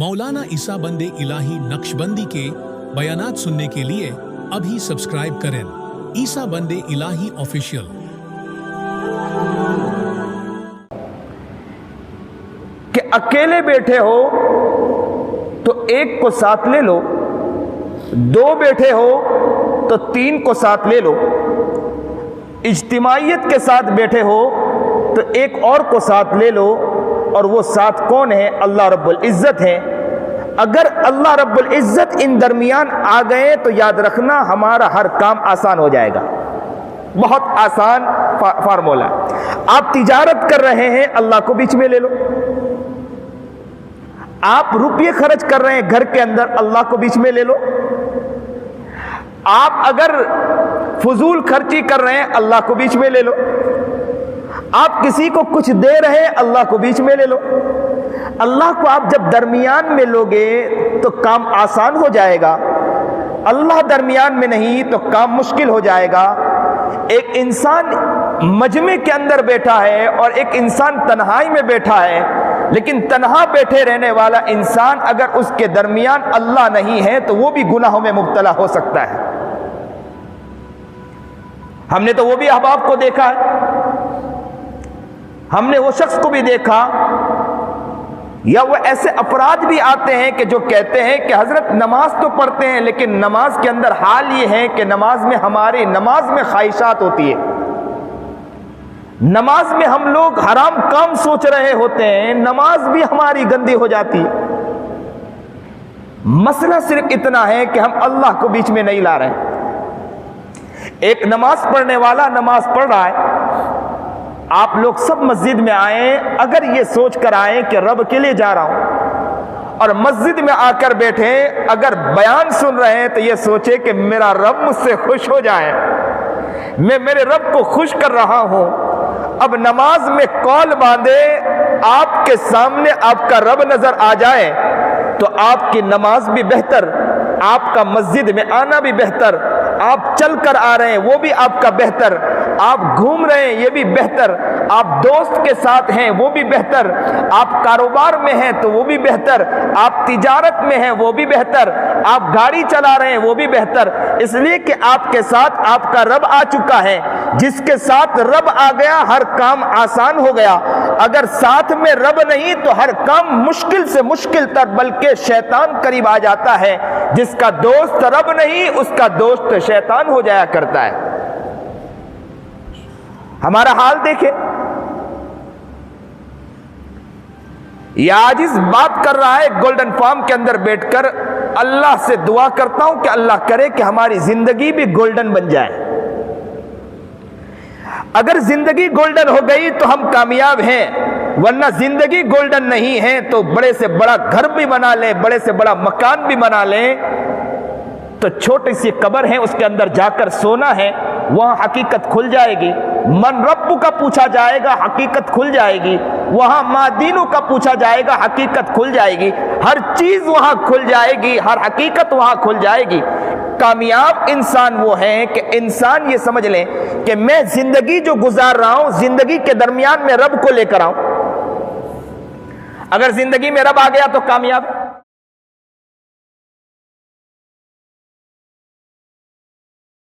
मौलाना ईसा बंदे इलाही नक्शबंदी के बयानात सुनने के लिए अभी सब्सक्राइब करें ईसा बंदे इलाही ऑफिशियल। कि अकेले बैठे हो तो एक को साथ ले लो, दो बैठे हो तो तीन को साथ ले लो, इज्तिमाइयत के साथ बैठे हो तो एक और को साथ ले लो। और वो साथ कौन है? अल्लाह रब्बुल इज्जत है। अगर अल्लाह रब्बुल इज्जत इन दरमियान आ गए तो याद रखना हमारा हर काम आसान हो जाएगा। बहुत आसान फार्मूला। आप तिजारत कर रहे हैं, अल्लाह को बीच में ले लो। आप रुपये खर्च कर रहे हैं घर के अंदर, अल्लाह को बीच में ले लो। आप अगर फजूल खर्ची कर रहे हैं, अल्लाह को बीच में ले लो। आप किसी को कुछ दे रहे हैं, अल्लाह को बीच में ले लो। अल्लाह को आप जब दरमियान में लोगे तो काम आसान हो जाएगा। अल्लाह दरमियान में नहीं तो काम मुश्किल हो जाएगा। एक इंसान मजमे के अंदर बैठा है और एक इंसान तन्हाई में बैठा है, लेकिन तन्हा बैठे रहने वाला इंसान अगर उसके दरमियान अल्लाह नहीं है तो वो भी गुनाहों में मुब्तला हो सकता है। हमने तो वो भी अहबाब को देखा है, हमने वो शख्स को भी देखा, या वो ऐसे अपराध भी आते हैं कि जो कहते हैं कि हजरत नमाज तो पढ़ते हैं लेकिन नमाज के अंदर हाल ये है कि नमाज में हमारी नमाज में ख्वाहिशात होती है, नमाज में हम लोग हराम काम सोच रहे होते हैं, नमाज भी हमारी गंदी हो जाती है। मसला सिर्फ इतना है कि हम अल्लाह को बीच में नहीं ला रहे। एक नमाज पढ़ने वाला नमाज पढ़ रहा है, आप लोग सब मस्जिद में आए, अगर ये सोच कर आए कि रब के लिए जा रहा हूं, और मस्जिद में आकर बैठे अगर बयान सुन रहे हैं तो ये सोचे कि मेरा रब मुझसे खुश हो जाए, मैं मेरे रब को खुश कर रहा हूं। अब नमाज में कौल बांधे, आपके सामने आपका रब नजर आ जाए तो आपकी नमाज भी बेहतर, आपका मस्जिद में आना भी बेहतर, आप चल कर आ रहे हैं वो भी आपका बेहतर, आप घूम रहे हैं ये भी बेहतर, आप दोस्त के साथ हैं वो भी बेहतर, आप कारोबार में हैं तो वो भी बेहतर, आप तिजारत में हैं वो भी बेहतर, आप गाड़ी चला रहे हैं वो भी बेहतर। इसलिए कि आपके साथ आपका रब आ चुका है। जिसके साथ रब आ गया हर काम आसान हो गया। अगर साथ में रब नहीं तो हर काम मुश्किल से मुश्किल तर, बल्कि शैतान करीब आ जाता है। जिसका दोस्त रब नहीं उसका दोस्त शैतान हो जाया करता है। हमारा हाल देखे, यह आजिज बात कर रहा है गोल्डन फार्म के अंदर बैठकर, अल्लाह से दुआ करता हूं कि अल्लाह करे कि हमारी जिंदगी भी गोल्डन बन जाए। अगर जिंदगी गोल्डन हो गई तो हम कामयाब हैं, वरना जिंदगी गोल्डन नहीं है तो बड़े से बड़ा घर भी बना लें, बड़े से बड़ा मकान भी बना लें तो छोटी सी कब्र है उसके अंदर जाकर सोना है, वहां हकीकत खुल जाएगी। मन रब्बु का पूछा जाएगा, हकीकत खुल जाएगी। वहां मादीनों का पूछा जाएगा, हकीकत खुल जाएगी। हर चीज वहां खुल जाएगी, हर हकीकत वहां खुल जाएगी। कामयाब इंसान वो है कि इंसान ये समझ लें कि मैं जिंदगी जो गुजार रहा हूं, जिंदगी के दरमियान में रब को लेकर आऊं। अगर जिंदगी में रब आ गया तो कामयाब।